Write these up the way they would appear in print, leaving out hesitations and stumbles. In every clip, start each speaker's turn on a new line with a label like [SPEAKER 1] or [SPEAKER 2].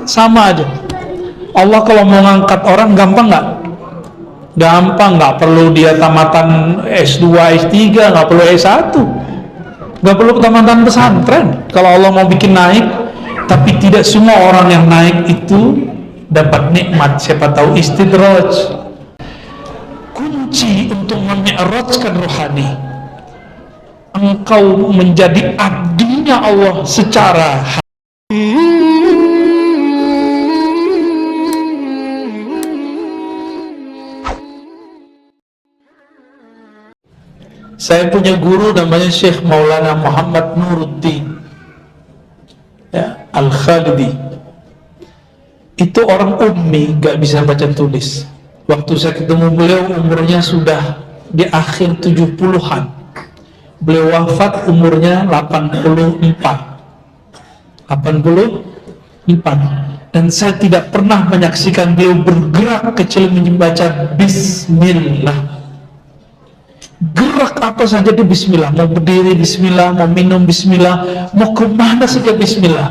[SPEAKER 1] sama aja. Allah kalau mau ngangkat orang gampang nggak? Gampang, nggak perlu dia tamatan S2, S3, nggak perlu S1, nggak perlu tamatan pesantren kalau Allah mau bikin naik. Tapi tidak semua orang yang naik itu dapat nikmat. Siapa tahu istidraj. Kunci untuk memi'rajkan rohani, engkau menjadi abdinya Allah secara Saya punya guru namanya Syekh Maulana Muhammad Nuruddin ya, Al-Khalidi. Itu orang ummi, gak bisa baca tulis. Waktu saya ketemu beliau umurnya sudah di akhir 70-an. Beliau wafat umurnya 84. Dan saya tidak pernah menyaksikan beliau bergerak kecuali membaca Bismillah. Gerak apa saja di Bismillah, mau berdiri Bismillah, mau minum Bismillah, mau kemana saja Bismillah.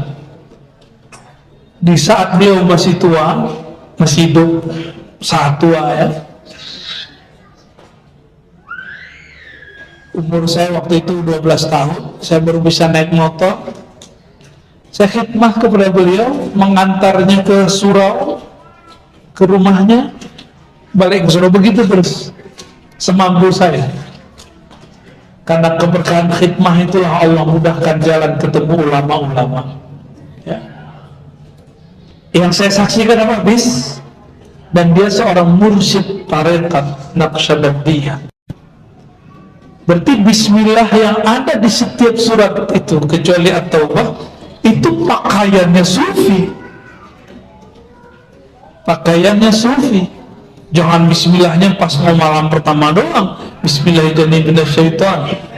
[SPEAKER 1] Di saat beliau masih tua, masih hidup, saat tua ya, umur saya waktu itu 12 tahun, saya baru bisa naik motor. Saya khidmah kepada beliau, mengantarnya ke surau, ke rumahnya, balik ke surau, begitu terus semampu saya. Karena keberkahan khidmah itulah Allah mudahkan jalan ketemu ulama-ulama ya. Yang saya saksikan apa? Dan dia seorang mursyid tarekat Naqsyabandiyah. Berarti Bismillah yang ada di setiap surat itu kecuali At-Taubah itu pakaiannya sufi. Pakaiannya sufi. Jangan Bismillahnya pas mau malam pertama doang, Bismillahirrahmanirrahim.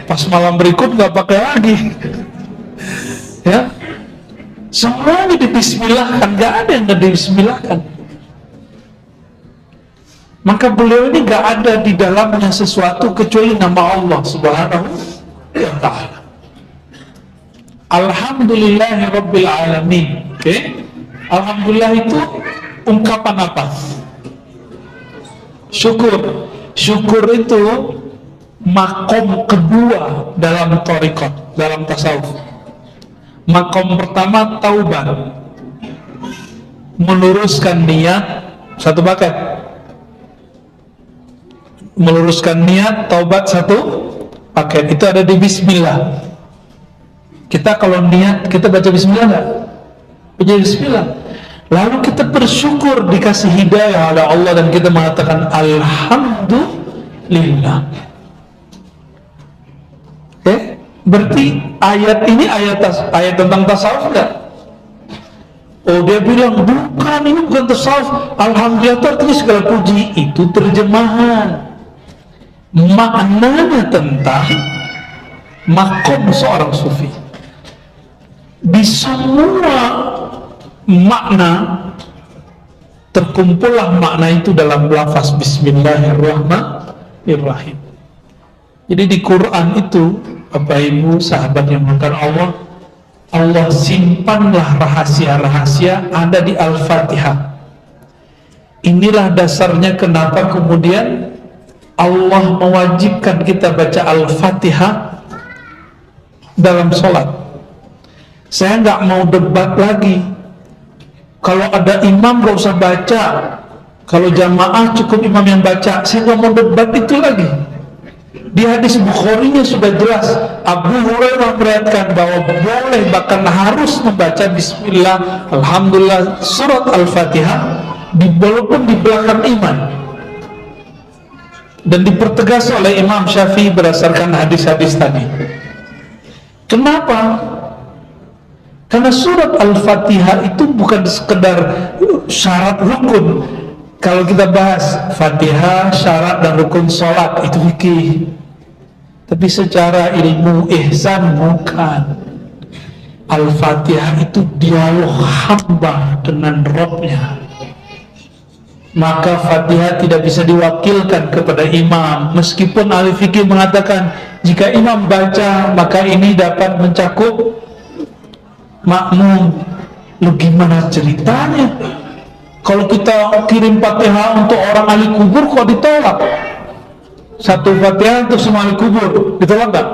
[SPEAKER 1] Pas malam berikut nggak pakai lagi. Ya, semuanya di Bismillahkan, nggak ada yang nggak di Bismillahkan. Maka beliau ini nggak ada di dalamnya sesuatu kecuali nama Allah Subhanahu wa Ta'ala. Alhamdulillahirabbil alamin. Oke, alhamdulillah itu ungkapan apa? Syukur. Syukur itu makom kedua dalam thariqat, dalam tasawuf. Makom pertama taubat, meluruskan niat, satu paket. Meluruskan niat, taubat, satu paket. Itu ada di Bismillah. Kita kalau niat, kita baca Bismillah nggak? Baca Bismillah. Lalu kita bersyukur dikasih hidayah oleh Allah dan kita mengatakan Alhamdulillah. Oke? Berarti ayat ini ayat tentang tasawuf enggak? Oh, dia bilang bukan, ini bukan tasawuf. Alhamdulillah itu artinya segala puji. Itu terjemahan. Maknanya tentang makom seorang sufi. Di semua makna terkumpullah makna itu dalam lafaz Bismillahirrahmanirrahim. Jadi di Quran itu, Bapak Ibu sahabat yang bukan Allah, Allah simpanlah rahasia-rahasia ada di Al-Fatihah. Inilah dasarnya kenapa kemudian Allah mewajibkan kita baca Al-Fatihah dalam sholat. Saya nggak mau debat lagi. Kalau ada imam gak usah baca, kalau jamaah cukup imam yang baca. Saya gak mau debat itu lagi. Di hadis Bukhari-nya sudah jelas, Abu Hurairah meriwayatkan bahwa boleh bahkan harus membaca Bismillah, Alhamdulillah, surat Al-Fatihah walaupun di belakang iman. Dan dipertegas oleh Imam Syafi'i berdasarkan hadis-hadis tadi. Kenapa? Karena surat Al-Fatihah itu bukan sekedar syarat rukun. Kalau kita bahas Fatihah, syarat dan rukun sholat, itu fikih. Tapi secara ilmu ihsan bukan. Al-Fatihah itu dialog hamba dengan Rabb-nya. Maka Fatihah tidak bisa diwakilkan kepada imam. Meskipun ahli fikih mengatakan jika imam baca maka ini dapat mencakup makmum. Lu gimana ceritanya? Kalau kita kirim Fatihah untuk orang ahli kubur kok ditolak? Satu Fatihah untuk semua ahli kubur, ditolak nggak?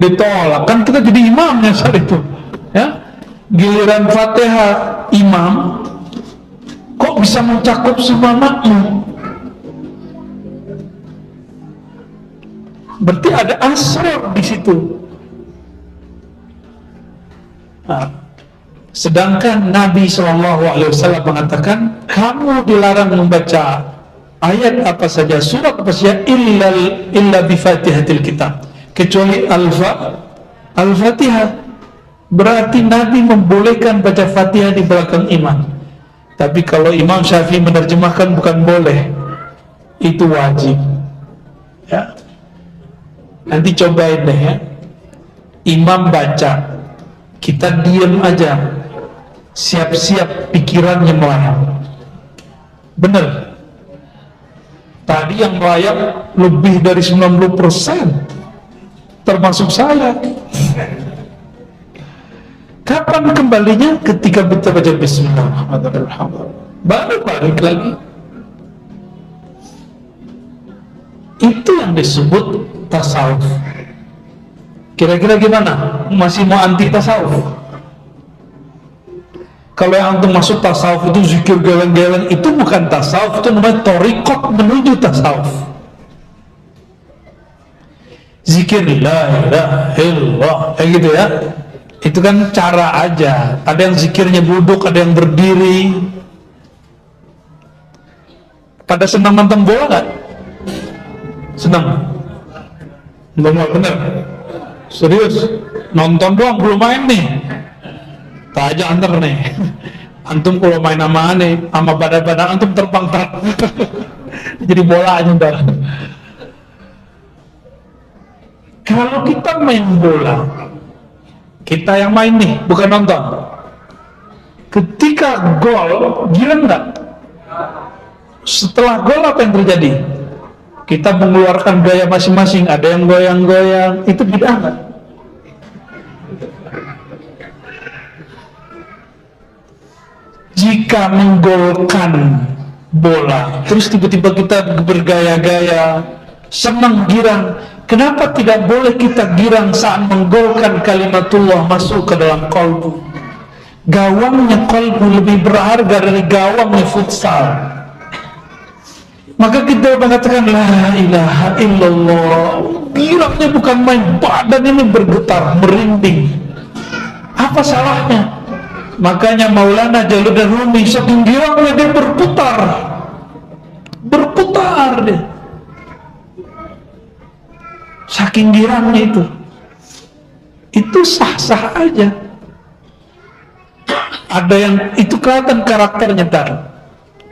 [SPEAKER 1] Ditolak. Kan kita jadi imamnya saat itu. Ya, giliran Fatihah imam, kok bisa mencakup semua makmum? Berarti ada asrar di situ. Nah, sedangkan Nabi SAW mengatakan, kamu dilarang membaca ayat apa saja, surat apa saja, illa bi fatihatil kitab, kecuali al-fatihah. Berarti Nabi membolehkan baca Fatihah di belakang imam. Tapi kalau Imam Syafi'i menerjemahkan bukan boleh, itu wajib. Ya. Nanti cobain deh ya. Imam baca, kita diam aja, siap-siap pikirannya melayang. Bener. Tadi yang melayang lebih dari 90%, termasuk saya. Kapan kembalinya? Ketika kita baca Bismillahirrahmanirrahim, baru balik lagi. Itu yang disebut tasawuf. Kira-kira gimana? Masih mau anti tasawuf? Kalau yang antum masuk tasawuf itu zikir geleng-geleng, itu bukan tasawuf, itu namanya thariqat menuju tasawuf. Zikir la ilaha illallah, kayak gitu ya. Itu kan cara aja. Ada yang zikirnya duduk, ada yang berdiri. Pada senang nonton bola nggak? Senang? Belum, bener? Serius? Nonton doang, belum main nih. Tak aja antar nih. Antum kalau main sama aneh, sama badan-badan antum terbang jadi bola aja ntar. Kalau kita main bola, kita yang main nih, bukan nonton. Ketika gol, girang nggak? Setelah gol apa yang terjadi? Kita mengeluarkan gaya masing-masing. Ada yang goyang-goyang, itu bid'ah nggak? Jika menggolkan bola, terus tiba-tiba kita bergaya-gaya, senang girang, kenapa tidak boleh kita girang saat menggolkan kalimatullah masuk ke dalam kolbu? Gawangnya kolbu lebih berharga dari gawangnya futsal. Maka kita mengatakan la ilaha illallah, girangnya bukan main, badan ini bergetar, merinding. Apa salahnya? Makanya Maulana Jalaluddin Rumi saking girangnya dia berputar dia. Saking girangnya itu sah-sah aja. Ada yang itu kelihatan karakternya tar.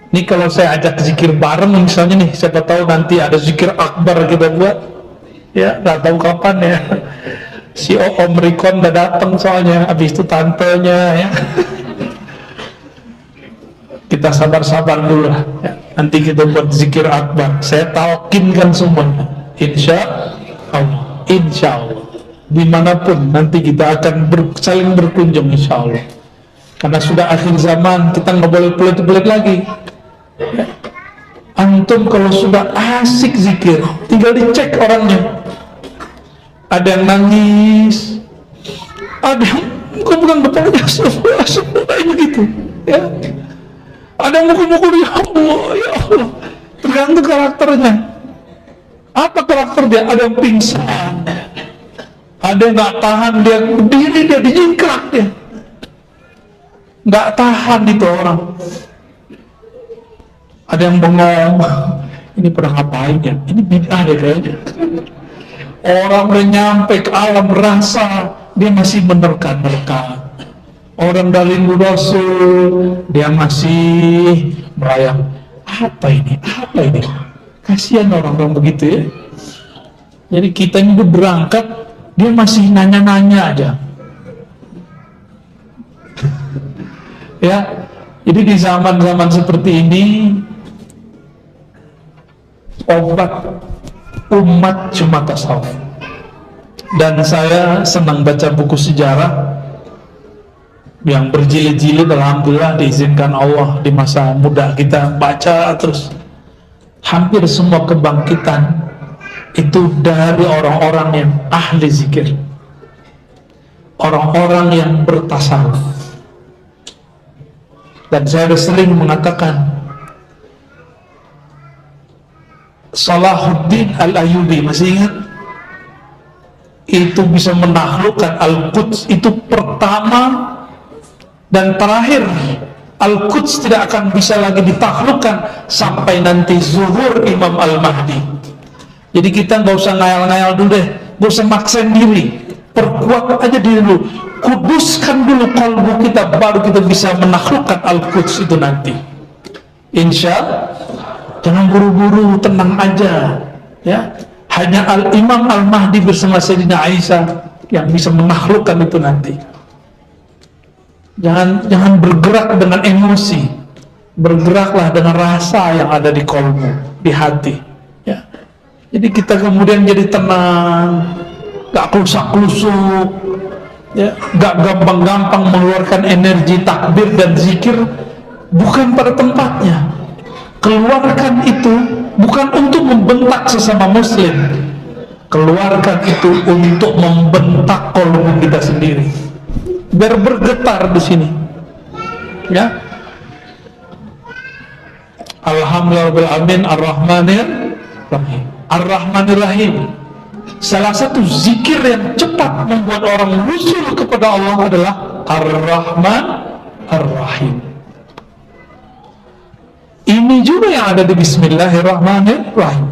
[SPEAKER 1] Nih kalau saya ajak zikir bareng misalnya nih, siapa tahu nanti ada zikir akbar kita buat, ya nggak tahu kapan ya. Si Om Rikon udah datang soalnya, habis itu tantenya ya. Kita sabar-sabar dulu lah. Ya. Nanti kita buat zikir akbar. Saya talkinkan semuanya. Insya Allah. Dimanapun nanti kita akan saling berkunjung insya Allah. Karena sudah akhir zaman, kita nggak boleh pelit-pelit lagi. Ya. Antum kalau sudah asik zikir, tinggal dicek orangnya. Ada yang nangis, ada yang bukan kepalanya kayak begitu, ya. Ada yang mukul-mukul, ya Allah, tergantung karakternya. Apa karakter dia? Ada yang pingsan, ada yang nggak tahan, dia berdiri, dia dijingkrak dia, nggak tahan itu orang. Ada yang bengong, ini pernah ngapain ya? Ini bid'ah deh kayaknya. Orang udah nyampe ke alam rasa, dia masih menerka-nerka. Orang dari Rasul, dia masih merayap. Apa ini? Kasihan orang-orang begitu ya. Jadi kita ini berangkat, dia masih nanya-nanya aja. Ya, jadi di zaman-zaman seperti ini, obat umat cuma tasawuf. Dan saya senang baca buku sejarah. yang berjilid-jilid, alhamdulillah diizinkan Allah di masa muda kita baca terus. Hampir semua kebangkitan itu dari orang-orang yang ahli zikir, orang-orang yang bertasawuf. Dan saya sudah sering mengatakan, Salahuddin Al-Ayyubi, masih ingat? Itu bisa menaklukkan Al-Quds, itu pertama dan terakhir. Al-Quds tidak akan bisa lagi ditaklukkan sampai nanti zuhur Imam Al-Mahdi. Jadi kita nggak usah ngayal-ngayal dulu deh, nggak usah maksain diri, perkuat aja diri dulu, kuduskan dulu kalbu kita, baru kita bisa menaklukkan Al-Quds itu nanti, insya Allah. Jangan buru-buru, tenang aja ya. Hanya Imam Al-Mahdi bersama Sayyidina Aisyah yang bisa menaklukkan itu nanti. Jangan bergerak dengan emosi, bergeraklah dengan rasa yang ada di kalbu, di hati ya. Jadi kita kemudian jadi tenang, gak klusak-klusuk ya, gak gampang-gampang mengeluarkan energi takbir dan zikir bukan pada tempatnya. Keluarkan itu bukan untuk membentak sesama muslim, keluarkan itu untuk membentak kalbu kita sendiri, biar bergetar di sini ya. Alhamdulillahirabbil alamin, Ar-Rahmanir Rahim. Ar-Rahmanir Rahim, salah satu zikir yang cepat membuat orang wusul kepada Allah adalah Ar-Rahman Ar-Rahim. Ini juga yang ada di Bismillahirrahmanirrahim.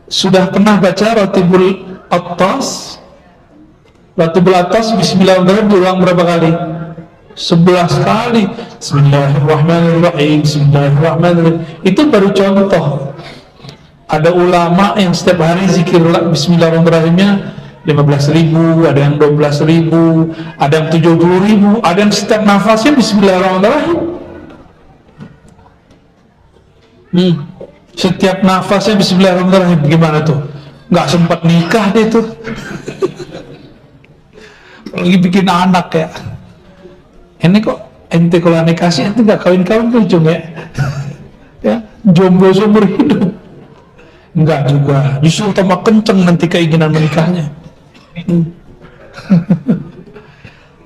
[SPEAKER 1] Sudah pernah baca Ratibul Atas? Ratibul Atas Bismillahirrahmanirrahim diulang berapa kali? 11 kali. Bismillahirrahmanirrahim, Bismillahirrahmanirrahim. Itu baru contoh. Ada ulama yang setiap hari zikir Bismillahirrahmanirrahimnya 15.000, ada yang 12.000, ada yang 70.000, ada yang setiap nafasnya Bismillahirrahmanirrahim. Setiap nafasnya Bismillahirrahmanirrahim. Gimana tuh? Nggak sempat nikah deh tuh. Lagi bikin anak ya. Ini kok ente kalau nikah sih ente nggak kawin-kawin tuh cuma ya, jomblo seumur hidup. Enggak juga, justru tambah kenceng nanti keinginan menikahnya.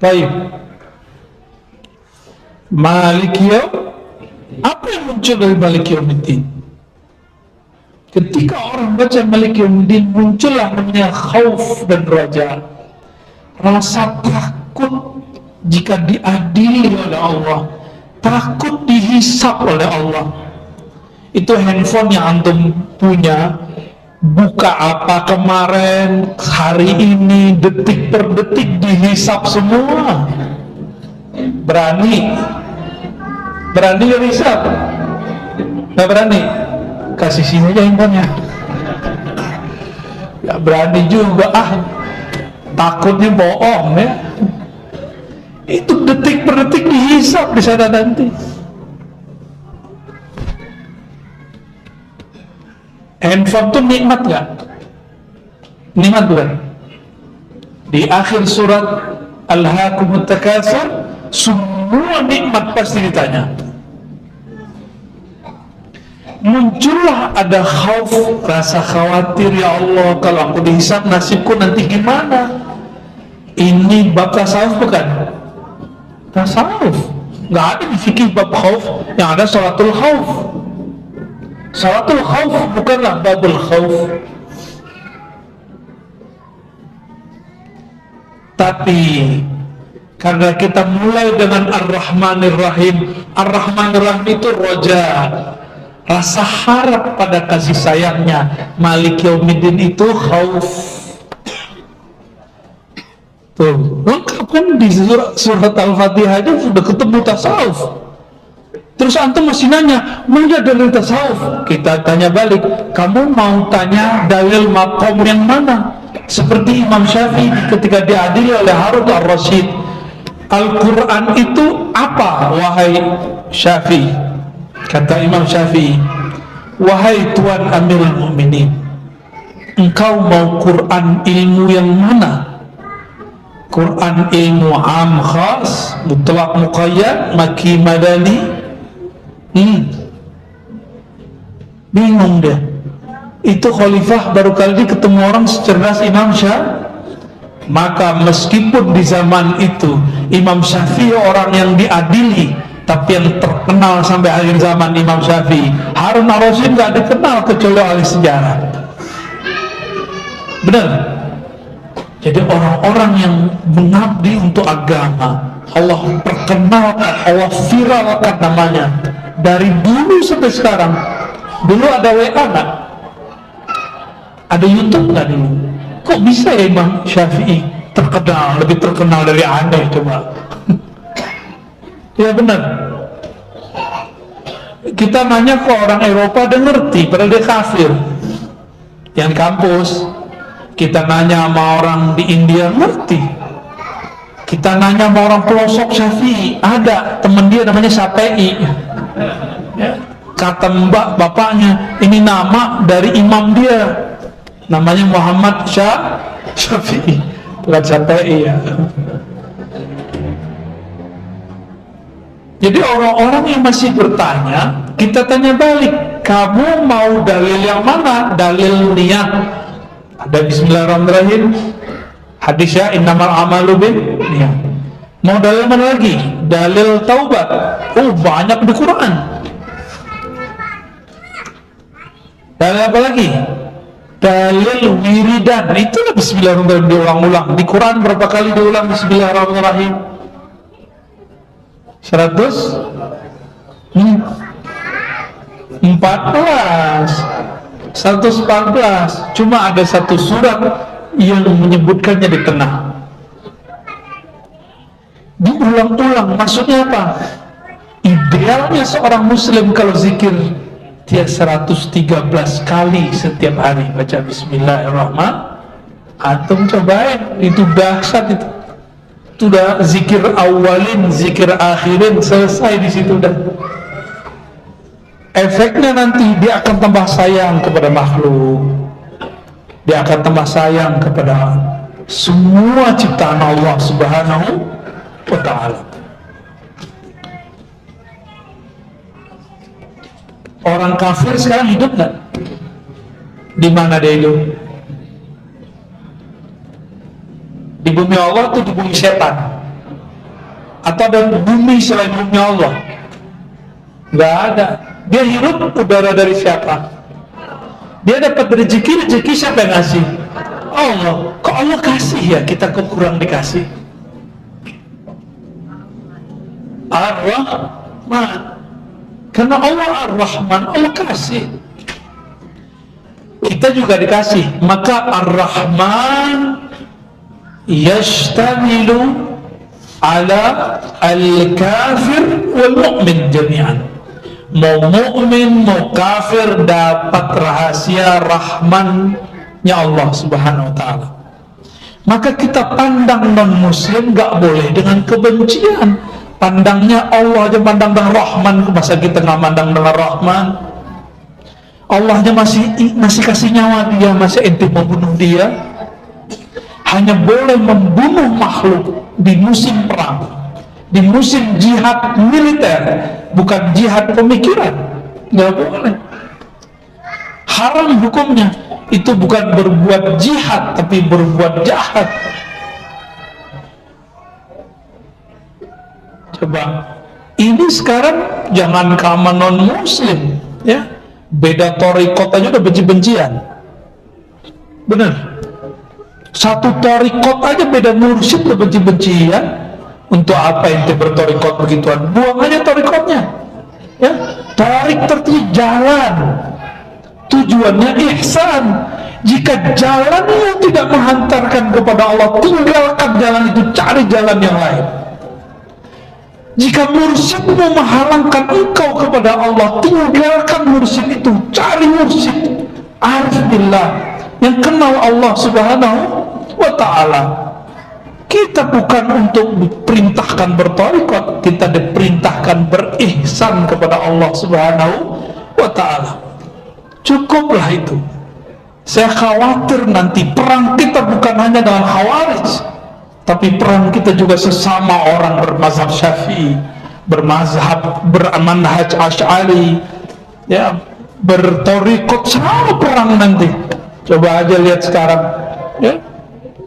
[SPEAKER 1] Baik. Malik yaum. Apa yang muncul dari Malik Yaumiddin? Ketika orang baca Malik Yaumiddin, muncullah namanya khauf dan raja, rasa takut jika diadili oleh Allah, takut dihisap oleh Allah. Itu handphone yang antum punya, buka apa kemarin, hari ini, detik per detik dihisap semua. Berani gak hisap? Gak berani? Kasih sini aja handphonenya. Gak berani juga, takutnya bohong ya. Itu detik per detik dihisap di sana nanti. Handphone tuh nikmat gak? Nikmat bukan? Di akhir surat Alhaakumut Takatsur, semua nikmat pasti ditanya. Muncullah ada khauf, rasa khawatir, ya Allah kalau aku dihisap nasibku nanti gimana. Ini bab tasawuf bukan? Tasawuf nggak ada di fikih bab khauf, yang ada sholatul khauf. Sholatul khauf bukanlah babul khauf. Tapi karena kita mulai dengan Ar-Rahmanir Rahim, Ar-Rahmanir Rahim itu roja, rasa harap pada kasih sayangnya. Malik Yaumiddin itu khauf. Tuh, lengkap kan di surat Al-Fatihah aja sudah ketemu tasawuf. Terus antum masih nanya, mana dalil tasawuf? Kita tanya balik, kamu mau tanya dalil maqam yang mana? Seperti Imam Syafi'i ketika diadili oleh Harun Ar-Rasyid, Al-Quran itu apa, wahai Syafi'i? Kata Imam Syafi'i, wahai Tuan Amirul Mukminin, engkau mau Quran ilmu yang mana? Quran ilmu am khas, mutlak muqayyad, maki madani. Bingung dia. Itu khalifah baru kali ini ketemu orang secerdas Imam Syafi'i. Maka meskipun di zaman itu Imam Syafi'i orang yang diadili, tapi yang terkenal sampai akhir zaman Imam Syafi'i, Harun ar-Rasyid gak dikenal kecuali oleh sejarah. Benar. Jadi orang-orang yang mengabdi untuk agama, Allah perkenalkan, Allah viralkan namanya dari dulu sampai sekarang. Dulu ada WA nggak? Ada YouTube nggak dulu? Kok bisa ya Imam Syafi'i terkenal, lebih terkenal dari Anda coba? Ya benar. Kita nanya ke orang Eropa, dia ngerti, padahal dia kafir. Yang di kampus. Kita nanya sama orang di India, ngerti. Kita nanya sama orang pelosok Syafi'i, ada teman dia namanya Syafi'i. Ya. Kata mbak bapaknya, ini nama dari imam dia, namanya Muhammad Syafi'i, bukan Syafi'i ya. Jadi orang-orang yang masih bertanya, kita tanya balik, kamu mau dalil yang mana? Dalil niat. Ada bismillahirrahmanirrahim, hadisnya innamal amalu binniyat. Mau dalil mana lagi? Dalil taubat. Oh, banyak di Quran. Dalil apa lagi? Dalil wiridan. Itulah bismillahirrahmanirrahim diulang-ulang. Di Quran berapa kali diulang bismillahirrahmanirrahim? 114. Cuma ada satu surat yang menyebutkannya di tengah. Diulang-ulang, maksudnya apa? Idealnya seorang muslim kalau zikir dia 113 kali setiap hari baca bismillahirrahmanirrahim. Antum cobain, itu dahsyat itu. Itu udah zikir awalin, zikir akhirin, selesai di situ dah. Efeknya nanti dia akan tambah sayang kepada makhluk, dia akan tambah sayang kepada semua ciptaan Allah Subhanahu wa ta'ala. Orang kafir sekarang hidup nggak? Di mana dia hidup? Di bumi Allah atau di bumi setan? Atau ada bumi selain bumi Allah? Nggak ada. Dia hirup udara dari siapa? Dia dapat rezeki siapa yang ngasih? Allah. Kok Allah kasih ya, kita kok kurang dikasih? Ar-Rahman. Karena Allah Ar-Rahman, Allah kasih. Kita juga dikasih. Maka Ar-Rahman yashtamilu ala al-kafir wal mu'min jami'an. Mau mu'min, mau kafir dapat rahasia rahmannya Allah Subhanahu wa ta'ala. Maka kita pandang non-muslim gak boleh dengan kebencian. Pandangnya Allah aja pandang dengan Rahman, masa kita nggak pandang dengan Rahman? Allahnya masih kasih nyawa dia, masa ente mau bunuh dia? Hanya boleh membunuh makhluk di musim perang, di musim jihad militer, bukan jihad pemikiran. Nggak boleh. Haram hukumnya. Itu bukan berbuat jihad, tapi berbuat jahat. Coba, ini sekarang jangan kaman non muslim, ya, beda torikot aja udah benci-bencian. Bener, satu torikot aja beda mursyid udah benci-bencian. Untuk apa ente bertorikot begituan? Buang aja torikotnya, ya. Tarik tertib jalan, tujuannya ihsan. Jika jalan yang tidak menghantarkan kepada Allah, tinggalkan jalan itu, cari jalan yang lain. Jika mursyidmu menghalangkan engkau kepada Allah, tinggalkan mursyid itu, cari mursyid arif billah yang kenal Allah Subhanahu wa ta'ala. Kita bukan untuk diperintahkan bertorikot, kita diperintahkan berihsan kepada Allah Subhanahu wa ta'ala. Cukuplah itu. Saya khawatir nanti perang kita bukan hanya dengan Khawarij, Tapi peran kita juga sesama orang bermazhab Syafi'i, bermanhaj Asy'ari, ya, bertorikot, sama perang nanti. Coba aja lihat sekarang, ya.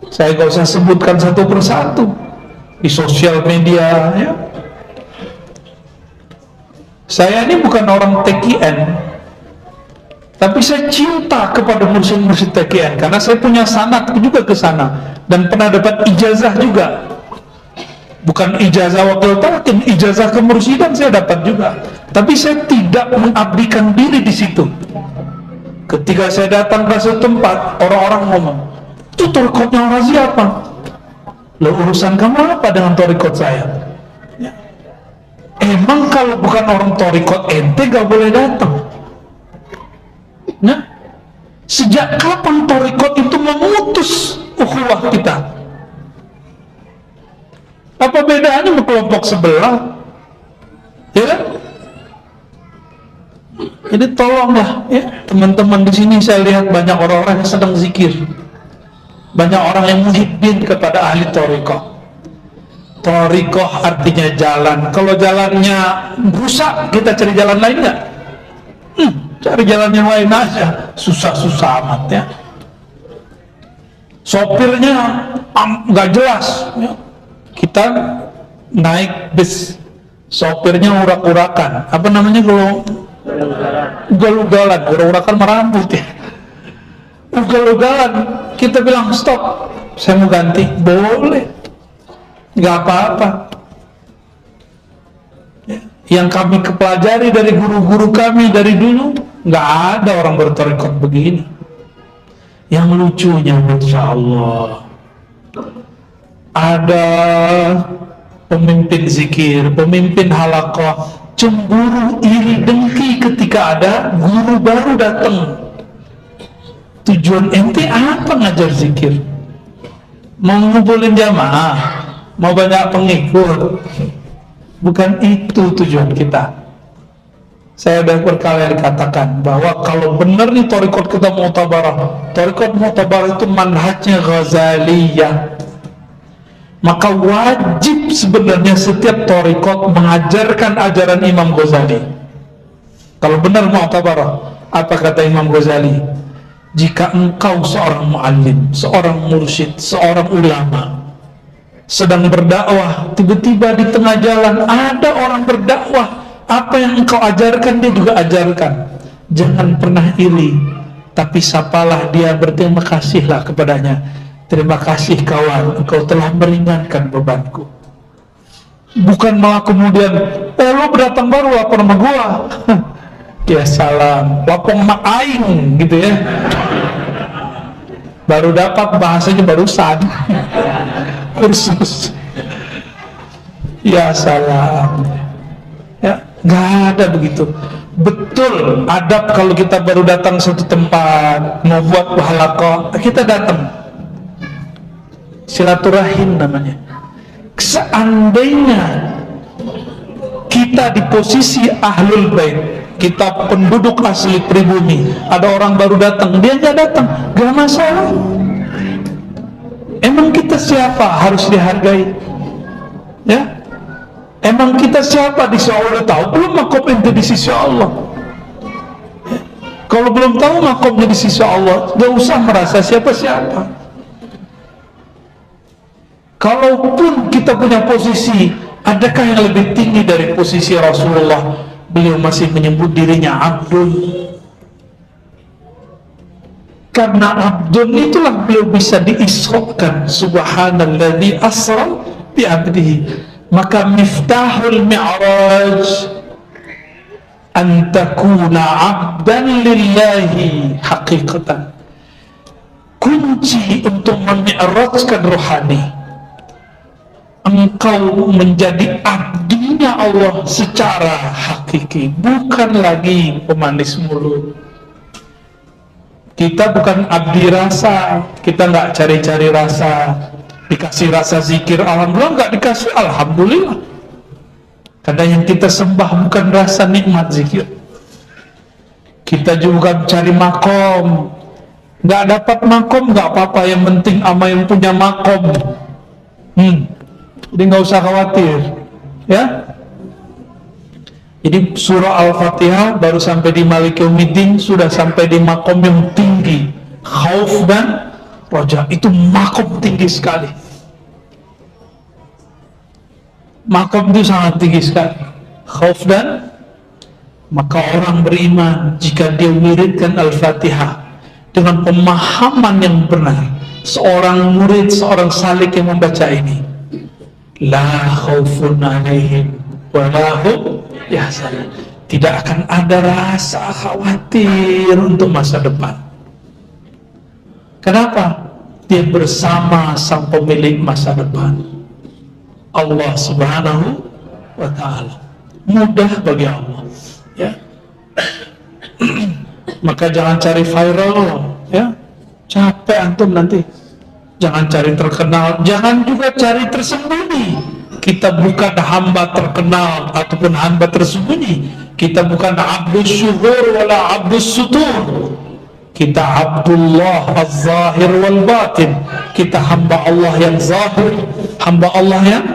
[SPEAKER 1] Saya gak usah sebutkan satu persatu di sosial media, ya. Saya ini bukan orang TKN, tapi saya cinta kepada mursyid-mursyid TKN karena saya punya sanad juga ke sana dan pernah dapat ijazah juga. Bukan ijazah wakil talqin, ijazah kemursyidaan saya dapat juga. Tapi saya tidak mengabdikan diri di situ. Ketika saya datang ke suatu tempat, orang-orang ngomong, itu torikotnya orang siapa? Loh, urusan kamu apa dengan torikot saya? Ya. Emang kalau bukan orang torikot ente gak boleh datang? Nah, sejak kapan torikot itu memutus ukhuwah kita? Apa bedanya sama kelompok sebelah? Ya kan? Jadi tolonglah, ya, teman-teman di sini saya lihat banyak orang-orang yang sedang zikir, banyak orang yang muhibbin kepada ahli torikoh. Torikoh artinya jalan. Kalau jalannya rusak, kita cari jalan lain nggak? Cari jalan yang lain aja. Susah-susah amat, ya. Sopirnya nggak jelas, ya. Kita naik bis, sopirnya urak-urakan, apa namanya kalau ugal-ugalan, urak-urakan merambut, ya, ugal-ugalan. Kita bilang stop, saya mau ganti, boleh, nggak apa-apa. Yang kami pelajari dari guru-guru kami dari dulu, nggak ada orang bertorikot begini. Yang lucunya, Masya Allah, ada pemimpin zikir, pemimpin halaqah, cemburu, iri, dengki ketika ada guru baru datang. Tujuan ente apa ngajar zikir? Mau ngumpulin jamaah? Mau banyak pengikut? Bukan itu tujuan kita. Saya sudah berkali-kali katakan bahwa kalau benar nih torikot kita mu'tabarah, torikot mu'tabarah itu manhajnya Ghazaliyah, maka wajib sebenarnya setiap torikot mengajarkan ajaran Imam Ghazali. Kalau benar mu'tabarah, apa kata Imam Ghazali? Jika engkau seorang mu'allim, seorang mursyid, seorang ulama, sedang berdakwah, tiba-tiba di tengah jalan ada orang berdakwah, apa yang engkau ajarkan dia juga ajarkan. Jangan pernah iri, tapi sapalah dia, berterima kasihlah kepadanya. Terima kasih kawan, engkau telah meringankan bebanku. Bukan malah kemudian, lo berdatang baru lapor sama gua. Ya salam, lapong mak aing gitu ya. Baru dapat bahasanya barusan. Kursus. Ya salam. Ya, nggak ada begitu. Betul, adab kalau kita baru datang suatu tempat, mau buat halaqah, kita datang. Silaturahim namanya. Seandainya kita di posisi ahlul bait, kita penduduk asli pribumi, ada orang baru datang, dia nggak datang, gak masalah. Emang kita siapa harus dihargai? Ya, emang kita siapa di sisi Allah? Tahu belum makom ente di sisi Allah? Ya. Kalau belum tahu makomnya di sisi Allah, gak usah merasa siapa-siapa. Kalaupun kita punya posisi, adakah yang lebih tinggi dari posisi Rasulullah? Beliau masih menyebut dirinya Abdul. Karena Abdul itulah beliau bisa diisrokan. Subhanalladzi asra bi abdihi. Maka miftahul mi'raj an takuna abdan lillahi haqiqatan. Kunci untuk memi'rajkan rohani, engkau menjadi abdinya Allah secara hakiki, bukan lagi pemanis mulut. Kita bukan abdi rasa, kita nggak cari-cari rasa. Dikasih rasa zikir, alhamdulillah, nggak dikasih, alhamdulillah. Karena yang kita sembah bukan rasa nikmat zikir. Kita juga cari makom, nggak dapat makom nggak apa-apa, yang penting ama yang punya makom. Jadi nggak usah khawatir, ya. Jadi surah Al-Fatihah baru sampai di Maliki Yaumiddin sudah sampai di makom yang tinggi, khauf dan roja. Itu makom tinggi sekali. Makom itu sangat tinggi sekali, khauf dan. Maka orang beriman jika dia wiridkan Al-Fatihah dengan pemahaman yang benar, seorang murid, seorang salik yang membaca ini, la khaufun alaihim wa la hum yahzanun, tidak akan ada rasa khawatir untuk masa depan. Kenapa? Dia bersama sang pemilik masa depan, Allah Subhanahu wa ta'ala. Mudah bagi Allah, ya. Maka jangan cari viral, ya. Capek antum nanti. Jangan cari terkenal, jangan juga cari tersembunyi. Kita bukan hamba terkenal ataupun hamba tersembunyi. Kita bukan abdus syuhur wala abdus sutur. Kita Abdullah az-zahir wal batin. Kita hamba Allah yang zahir, hamba Allah yang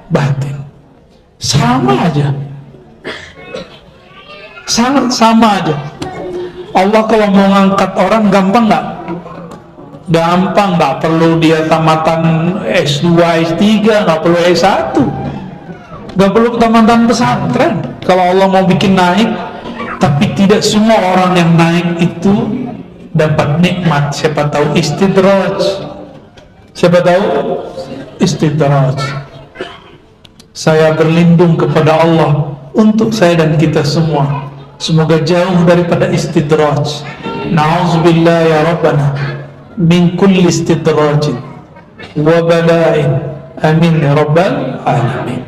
[SPEAKER 1] batin. Sama aja. Sangat sama aja. Allah kalau mau ngangkat orang gampang nggak? Gampang, nggak perlu dia tamatan S2, S3, nggak perlu S1, nggak perlu tamatan pesantren. Kalau Allah mau bikin naik, tapi tidak semua orang yang naik itu dapat nikmat. Siapa tahu istidraj. Siapa tahu istidraj. Saya berlindung kepada Allah untuk saya dan kita semua. Semoga jauh daripada istidraj. Na'udzubillah ya Rabbana min kulli istidrajin wa bala'in. Amin ya Rabbal alamin.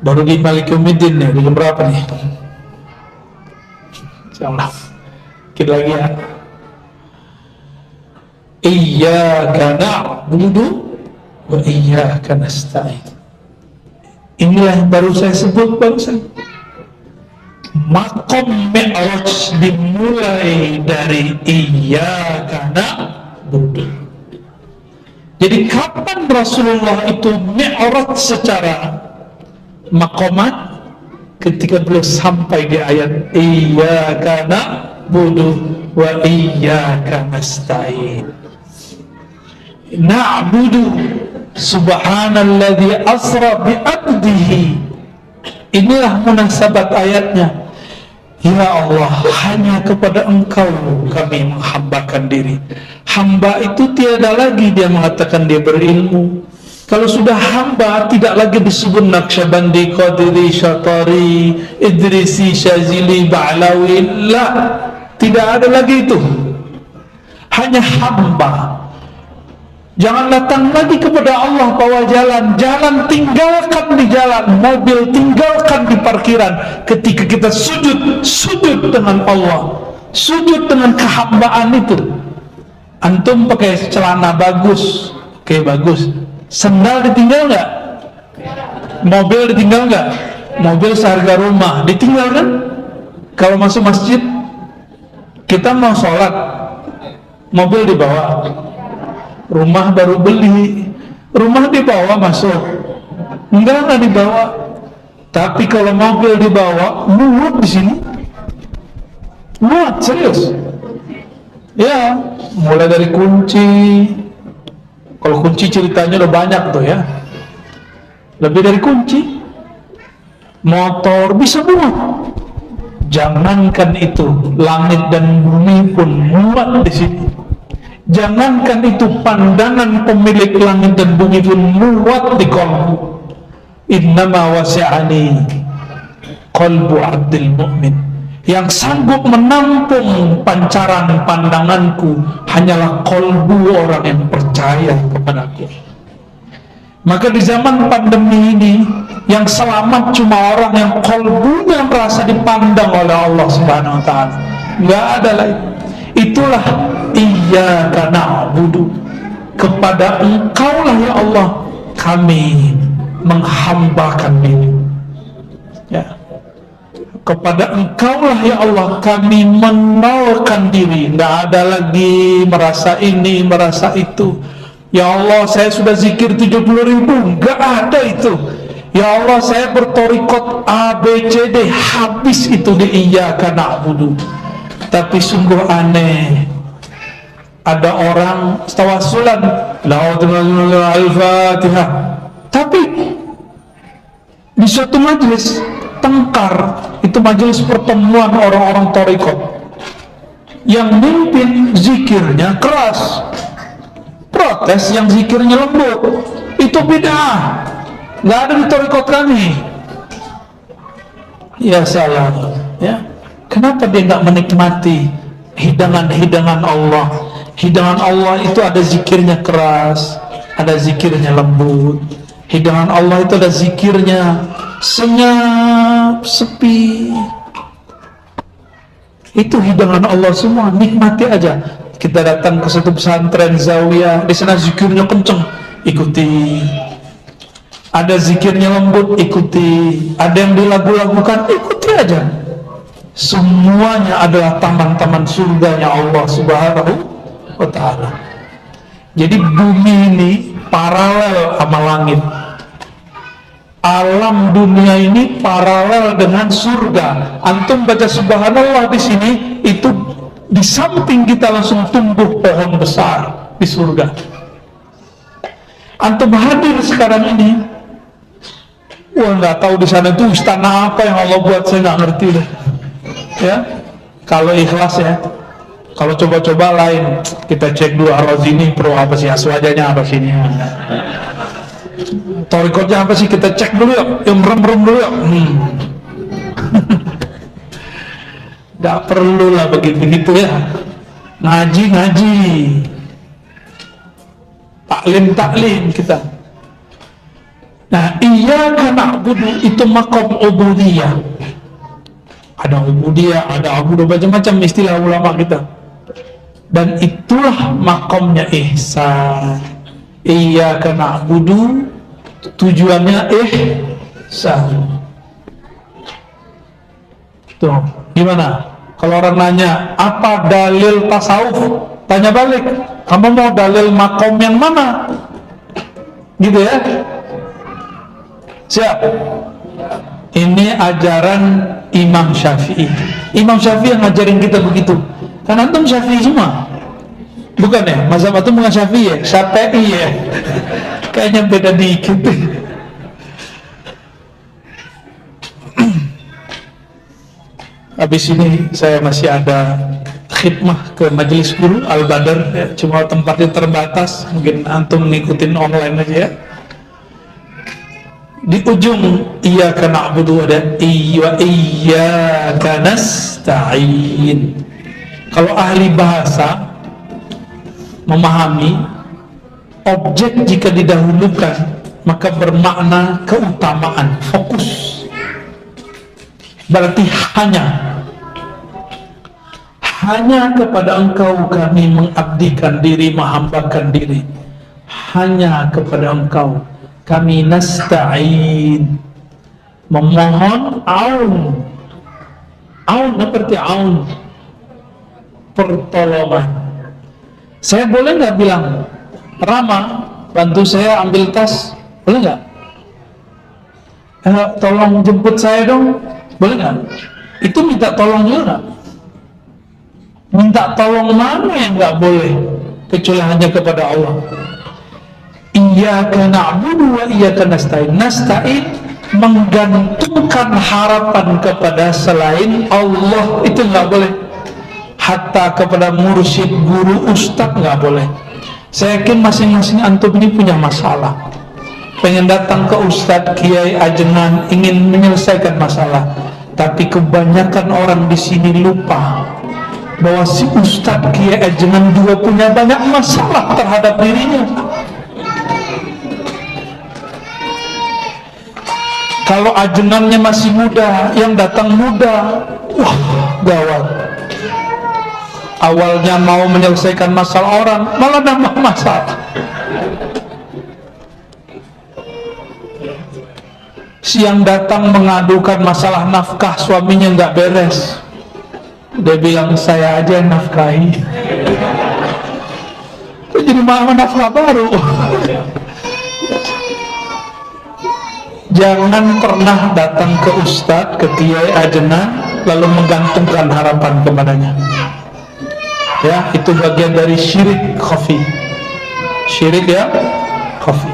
[SPEAKER 1] Baru di Maliki Yaumiddin nih, jam berapa nih? Insyaallah. Kita lagi ya. Iyyaka na'budu wa iyyaka nasta'in. Inilah yang baru saya sebut bangsa. Makom Mi'raj dimulai dari iyyaka na'budu. Jadi kapan Rasulullah itu Mi'raj secara makomat? Ketika beliau sampai di ayat iyyaka na'budu wa iyyaka nasta'in. Na'budu subhanalladzi asra bi abdihi. Inilah munasabat ayatnya. Ya Allah, hanya kepada Engkau kami menghambakan diri. Hamba itu tiada lagi dia mengatakan dia berilmu. Kalau sudah hamba, tidak lagi disebut Naqsyabandi, Qadiri, Syatari, Idrisi, Syazili, Ba'lawi. La, tidak ada lagi itu. Hanya hamba. Jangan datang lagi kepada Allah bawa jalan. Jalan tinggalkan di jalan. Mobil tinggalkan di parkiran. Ketika kita sujud, sujud dengan Allah. Sujud dengan kehambaan itu. Antum pakai celana bagus, oke bagus. Sendal ditinggal nggak? Mobil ditinggal nggak? Mobil seharga rumah ditinggal kan? Kalau masuk masjid, kita mau sholat, mobil dibawa. Rumah baru beli, rumah dibawa masuk, enggak dibawa. Tapi kalau mobil dibawa, muat di sini, muat serius. Ya, mulai dari kunci. Kalau kunci ceritanya udah banyak tuh ya, lebih dari kunci. Motor bisa muat. Jangankan itu, langit dan bumi pun muat di sini. Jangankan itu, pandangan pemilik langit dan bumi pun muat di qalbu. Innama wasi'ani qalbu abdil mu'min. Yang sanggup menampung pancaran pandanganku hanyalah qalbu orang yang percaya kepadaku. Maka di zaman pandemi ini, yang selamat cuma orang yang qalbunya merasa dipandang oleh Allah Subhanahu wa ta'ala. Nggak ada lagi. Itulah iyyaka na'budu, kepada Engkaulah ya Allah kami menghambakan diri. Ya. Kepada Engkaulah ya Allah kami menolkan diri. Nggak ada lagi merasa ini, merasa itu. Ya Allah, saya sudah zikir 70.000, nggak ada itu. Ya Allah, saya bertorikot A, B, C, D, habis itu di iyyaka na'budu. Tapi sungguh aneh, ada orang tawassulan al-Fatihah, tapi di suatu majelis tengkar, itu majelis pertemuan orang-orang torikot, yang mimpin zikirnya keras, protes yang zikirnya lembut. Itu bid'ah, nggak ada di torikot kami. Ya salah, ya. Kenapa dia nggak menikmati hidangan-hidangan Allah? Hidangan Allah itu ada zikirnya keras, ada zikirnya lembut. Hidangan Allah itu ada zikirnya senyap, sepi. Itu hidangan Allah semua, nikmati aja. Kita datang ke satu pesantren zawiyah, di sana zikirnya kenceng, ikuti. Ada zikirnya lembut, ikuti. Ada yang dilagu-lagukan, ikuti aja. Semuanya adalah taman-taman surganya Allah Subhanahu wa ta'ala. Jadi bumi ini paralel sama langit. Alam dunia ini paralel dengan surga. Antum baca subhanallah di sini, itu di samping kita langsung tumbuh pohon besar di surga. Antum hadir sekarang ini, wah nggak tahu di sana itu istana apa yang Allah buat, saya nggak ngerti deh. Ya, kalau ikhlas ya. Kalau coba-coba lain, kita cek dulu Ar-Razini pro apa sih, aswajanya apa sih ini, torikotnya apa sih, kita cek dulu yuk, yang merem-merem dulu yuk. Gak perlu lah begitu-begitu ya. Ngaji-ngaji, taklim-taklim kita. Nah, iyyaka na'budu itu maqam ubudiyah. Ada ubudiyah, ada abudu, macam-macam istilah ulama kita. Dan itulah makomnya ihsan. Iyyaka na'budu, tujuannya ihsan. Tuh, gimana? Kalau orang nanya, apa dalil tasawuf? Tanya balik, kamu mau dalil makom yang mana? Gitu ya? Siap? Ini ajaran Imam Syafi'i. Imam Syafi'i yang ngajarin kita begitu. Karena antum Syafi'i semua, bukan ya? Mazhab antum bukan Syafi'i ya? Syafi'i ya? Kayaknya beda dikit. Habis ini saya masih ada khidmah ke Majelis Guru Al-Badar ya. Cuma tempatnya terbatas, mungkin antum ngikutin online aja ya. Di ujung iyyaka na'budu ada iyyaka nasta'in. Kalau ahli bahasa memahami, objek jika didahulukan maka bermakna keutamaan, fokus. Berarti hanya kepada engkau kami mengabdikan diri, menghambakan diri. Hanya kepada engkau kami nasta'in, memohon aun. Aun seperti aun, pertolongan. Saya boleh nggak bilang, Rama, bantu saya ambil tas, boleh nggak? Tolong jemput saya dong, boleh nggak? Itu minta tolong juga nggak? Minta tolong mana yang nggak boleh, kecuali hanya kepada Allah. Iyyaka na'budu wa iyyaka nasta'in. Nasta'in, menggantungkan harapan kepada selain Allah, itu nggak boleh. Hatta kepada mursyid, guru, ustadz nggak boleh. Saya yakin masing-masing antum ini punya masalah, pengen datang ke ustadz, kiai, ajengan, ingin menyelesaikan masalah. Tapi kebanyakan orang di sini lupa bahwa si ustadz, kiai, ajengan juga punya banyak masalah terhadap dirinya. Kalau ajengannya masih muda, yang datang muda, wah gawat. Awalnya mau menyelesaikan masalah orang, malah nambah masalah. Siang datang mengadukan masalah nafkah, suaminya nggak beres. Dia bilang, saya aja yang nafkahi. jadi nafkah baru. Jangan pernah datang ke ustadz, ke kiai ajenan, lalu menggantungkan harapan kepadanya. Ya, itu bagian dari syirik khafi. Syirik ya, khafi.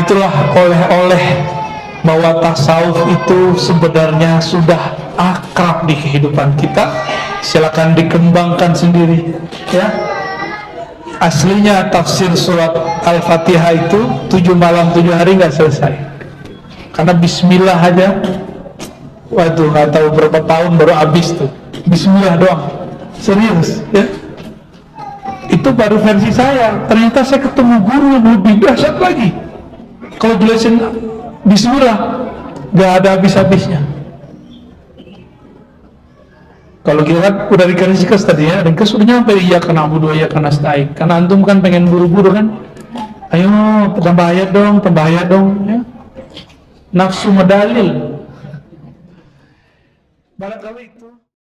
[SPEAKER 1] Itulah oleh-oleh bahwa tasawuf itu sebenarnya sudah akrab di kehidupan kita. Silakan dikembangkan sendiri, ya. Aslinya tafsir surat Al-Fatihah itu 7 malam 7 hari nggak selesai, karena Bismillah aja, waduh nggak tahu berapa tahun baru habis tuh. Bismillah doang, serius ya. Itu baru versi saya. Ternyata saya ketemu guru yang lebih dahsyat lagi. Kalau jelasin Bismillah nggak ada habis-habisnya. Kalau kita kan udah dikasih kes tadi ya, dan kes udah nyampe iya karena na'budu iya karena nasta'in. Karena antum kan pengen buru-buru kan, ayo tambah ayat dong ya. Nafsu medalil barangkali itu.